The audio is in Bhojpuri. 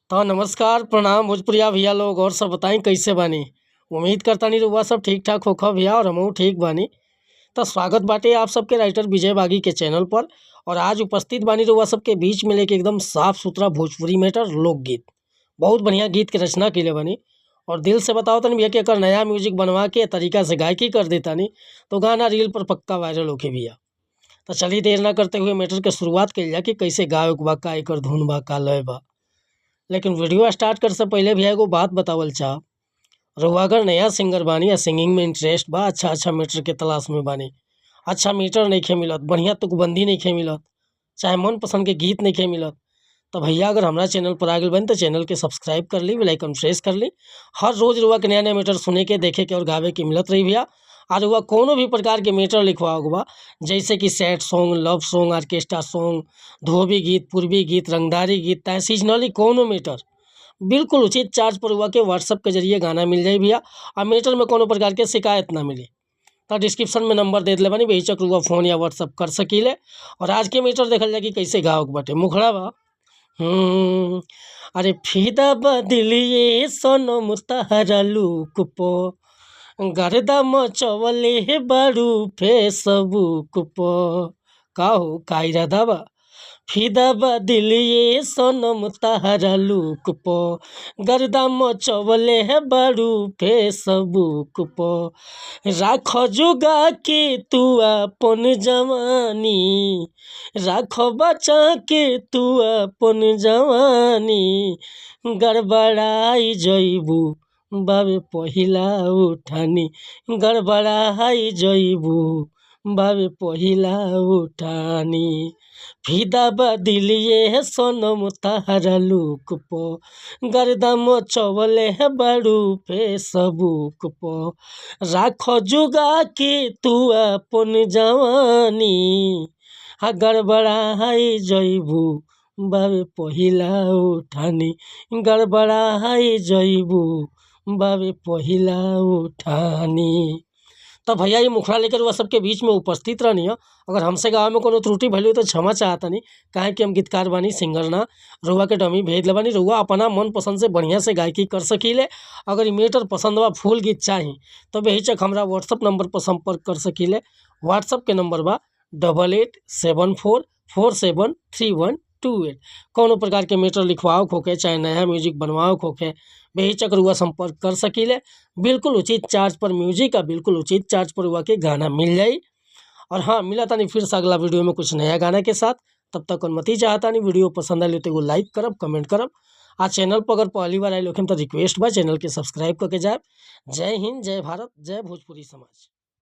तो नमस्कार, प्रणाम भोजपुरिया भैया लोग और सब बताई कैसे बानी। उम्मीद करतानी रउआ सब ठीक ठाक होखा भैया और हमहू ठीक बानी। तो स्वागत बाटे आप सबके राइटर विजय बागी के चैनल पर। और आज उपस्थित बानी रउआ सबके बीच में लेके एकदम साफ सुथरा भोजपुरी मैटर लोकगीत। बहुत बढ़िया गीत के रचना के बानी और दिल से बताओ तनी भैया कि अगर नया म्यूजिक बनवा के तरीका से गायकी कर देतानी तो गाना रील पर पक्का वायरल होके भैया। तो चलिए देर ना करते हुए मैटर के शुरुआत कइल जा कि कैसे गायक बा, का एकर धुन बा, का लय बा। लेकिन वीडियो स्टार्ट कर से पहले भैया एगो बात बतावल चाह। रउआ अगर नया सिंगर बानी या सिंगिंग में इंटरेस्ट बा, अच्छा मीटर के तलाश में बानी, अच्छा मीटर नइखे मिलत, बढ़िया तुकबंदी नइखे मिलत, चाहे मन पसंद के गीत नइखे मिलत, तो भैया अगर हमारा चैनल पर आ गइल बानी तो चैनल के सब्सक्राइब कर ली, बेल आइकन प्रेस कर ली। हर रोज रउआ के नया मीटर सुने के, देखे के और गावे के मिलत रही भैया। और रउआ कोनो भी प्रकार के मीटर लिखवाओगे बा, जैसे कि sad song, love song, orchestra song, धोबी गीत, पूर्वी गीत, रंगदारी गीत, चाहे सीजनली कोनो मीटर बिल्कुल उचित चार्ज पर हुआ के व्हाट्सएप के जरिए गाना मिल जाए भैया। और मीटर में कोनो प्रकार के शिकायत ना मिली तो डिस्क्रिप्शन में नंबर दे दिले बानी, बेहिचक रउआ फ़ोन या व्हाट्सएप कर सकीले। और आज के मीटर देखल जाए कि कैसे गावक बाटे। मुखड़ा बा अरे फिदा बदलिए सनम तहरा लुक पो, गर्दा मचवले बारू फेसबुक पो। का हो का इरादा बा? फिदा बदलिए सनम तहरा लुक पो, गर्दा मचवले है बारू फेसबुक पो। राख जुगा के तू अपन जवानी, राख बचा के तू अपन जवानी, गड़बड़ाई जइबू बाबे पहिला उठानी, गड़बड़ाई जइबू बाबे पहिला उठानी। फिदा बदलिए सनम तहरा लुक पो, गर्दा मचवले है बारू फेसबुक पो। राख जुगा के तू अपन जवानी, हा गड़बड़ाई जइबू बाबे पहिला उठानी, गड़बड़ाई जइबू बाबे पहिला उठानी। तो भैया ये मुखड़ा लेकर वह सबके बीच में उपस्थित रहनी है। अगर हमसे गाँव में कोनो त्रुटि भइल तो क्षमा चाहता नहीं, काहे कि हम गीतकार बानी, सिंगर ना। रउआ के डमी भेज ले बानी, रउआ अपना मन पसंद से बढ़िया से गायकी कर सकीले। अगर मीटर पसंद बा, फुल गीत चाही तो बेहिचक हमरा व्हाट्सअप नंबर पर संपर्क कर सकीले। व्हाट्सअप के नंबर बा 8874473128। कौनो प्रकार के मीटर लिखवाओ होके, चाहे नया म्यूजिक बनवाओ होके, बेहिचक रउआ संपर्क कर सकीले। बिल्कुल उचित चार्ज पर म्यूजिक का, बिल्कुल उचित चार्ज पर हुआ के गाना मिल जाई। और हाँ, मिला तानी फिर से अगला वीडियो में कुछ नया गाना के साथ। तब तक अनुमति चाहता नहीं, वीडियो पसंद आए तो लाइक करब, कमेंट करब। आ चैनल पर अगर पहली बार आए लोग तो रिक्वेस्ट बा चैनल के सब्सक्राइब करके जाए। जय हिंद, जय भारत, जय भोजपुरी समाज।